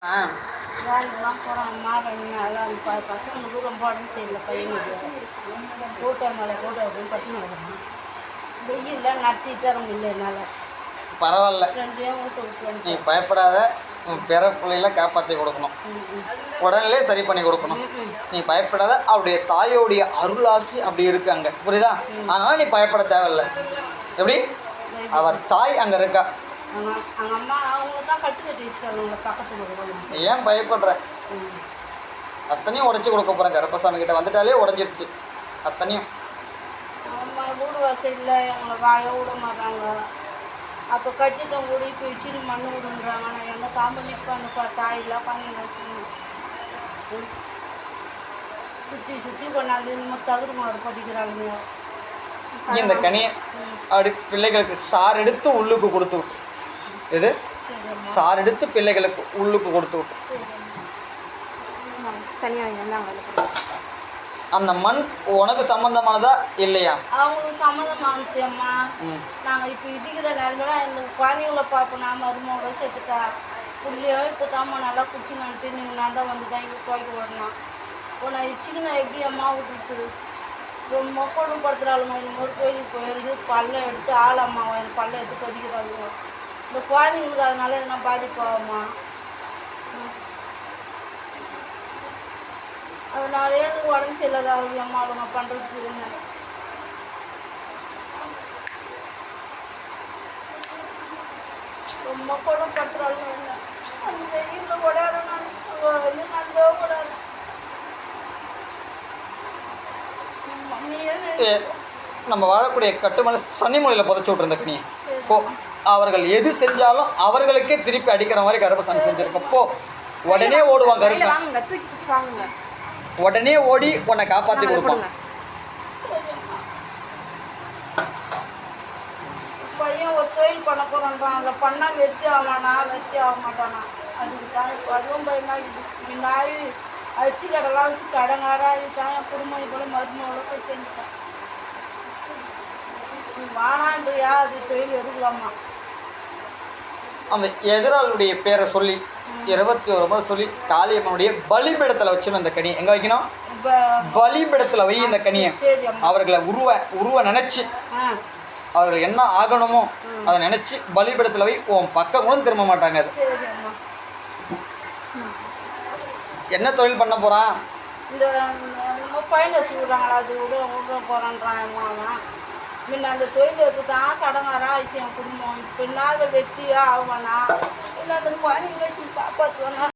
வேலைக்கெல்லாம் போகிறாங்கம்மா 2 நாள் அந்த பசங்களுக்கு ரொம்ப உடம்பு சரியில்லை பையனுக்கு கோட்டை மேலே கோட்டை அப்படின்னு பட்டு நடக்கிறான் வெயிலில் நடத்திட்டு வர முடியல என்னால். பரவாயில்ல, ரெண்டையும் ஊட்ட விட்டு நீ பயப்படாத. உன் பிற பிள்ளைகளை காப்பாற்றி கொடுக்கணும், உடனே சரி பண்ணி கொடுக்கணும். நீ பயப்படாத. அவருடைய தாயோடைய அருளாசி அப்படி இருக்கு அங்கே, புரியுதா? அதனால நீ பயப்பட தேவையில்லை. எப்படி அவர் தாய் அங்கே இருக்கா. அவங்க அம்மா அவங்க தான் கட்டு கட்டி வச்சுட்டாங்க பக்கத்தில். ஏன் பயப்படுற? அத்தனையும் உடச்சி கொடுக்க போகிறேன். கருப்பசாமி கிட்ட வந்துட்டாலே உடஞ்சிருச்சு அத்தனையும். அம்மா வீடு வசதியில் எங்களை வாழ விட மாட்டாங்க. அப்போ கட்டித்தம் கூடி இப்போ வச்சுட்டு மண் விடுன்றாங்க. நான் எங்கே காம்பனி அந்த தாயெல்லாம் பண்ணி வச்சுக்கணும். சுற்றி சுற்றி கொண்டாந்து நம்ம தகுடு மாறு படிக்கிறாங்க. இந்த கனியை அப்படி பிள்ளைகளுக்கு சார் எடுத்து உள்ளுக்கு கொடுத்து விட்டு, இது சார் எடுத்து பிள்ளைகளுக்கு உள்ளுக்கு கொடுத்து விட்டு அந்த மண் உனக்கு சம்மந்தமானதா இல்லையா? அவங்களுக்கு சம்மந்தமானது அம்மா. நாங்கள் இப்போ இடிக்கிற நேரங்களா இந்த குழந்தைங்கள பார்ப்போம். நான் மருமோட சேர்த்துட்டா புள்ளியோ இப்போ தாம்மா நல்லா குச்சினான்ட்டு நீங்கள் நான் தான் வந்து தான் இங்கே துவைக்க விடணும். இப்போ நான் சிக்கனை எப்படி அம்மா விட்டுட்டு ரொம்ப கொடுமைப்படுத்துகிறாளுங்க. இந்த மாதிரி கோயிலுக்கு போயிருந்து பல்லை எடுத்து ஆளம்மாவை எனக்கு பல்லை எடுத்து கொதிக்கிறாளுங்க. இந்த குழந்தைங்களுக்கு அதனால எதனா பாதிப்பாகும்மா. அதனாலே எனக்கு உடம்பு சரியில்லாத அம்மா அவங்க பண்ணுறதுக்கு ரொம்ப கொடுமைப்படுத்துகிறாளுங்க. அந்த வெயிலில் ஓடாடுறேன் நான் நல்ல ஓடாடுறேன். நம்ம வாழக்கூடிய கட்டுமலை சனிமொழியில் புதைச்சி விட்ருந்த கனியை போ. அவர்கள் எது செஞ்சாலும் அவர்களுக்கே திருப்பி அடிக்கிற மாதிரி கருப்பசாமி செஞ்சிருக்கோம். போ, உடனே ஓடுவாங்க. கருப்பு உடனே ஓடி உன்னை காப்பாற்றி கொடுப்பாங்க. பையன் ஒரு தொழில் பண்ண போகிறான். அதில் பண்ணால் வெற்றி ஆகமானா வெற்றி ஆக மாட்டானா? அதுக்கு தான் இப்போ அதுவும் பயமாக நாய் அரிசி கடைலாம் வச்சு கடங்காராக தான் என் குடும்பம் போல மருமகளோட போய் செஞ்சுட்டேன். நீ வானான்றியா அது தொழில் எடுக்கலாமா? அந்த எதிராளுடைய பேரை சொல்லி 21 முறை சொல்லி காளியம்மனுடைய பலிபீடத்தில் வச்சுன்னு அந்த கனியை எங்கே வைக்கணும்? பலிபீடத்தில் வை இந்த கனியை. அவர்களை உருவ நினச்சி அவர்கள் என்ன ஆகணுமோ அதை நினச்சி பலிபீடத்தில் வை. உன் பக்கம் கூட திரும்ப மாட்டாங்க. அது என்ன தொழில் பண்ண போகிறான்? இந்த நம்ம பையனை சொல்கிறாங்களா அது விட போகிறான்றான். முன்ன அந்த தொழில் எடுத்து தான் கடங்காரா ஆயிடுச்சு என் குடும்பம். இப்போ என்ன அதை வெற்றியாக ஆகுவானா இல்லை அந்த குழந்தைங்க வச்சு காப்பாற்றுவானா?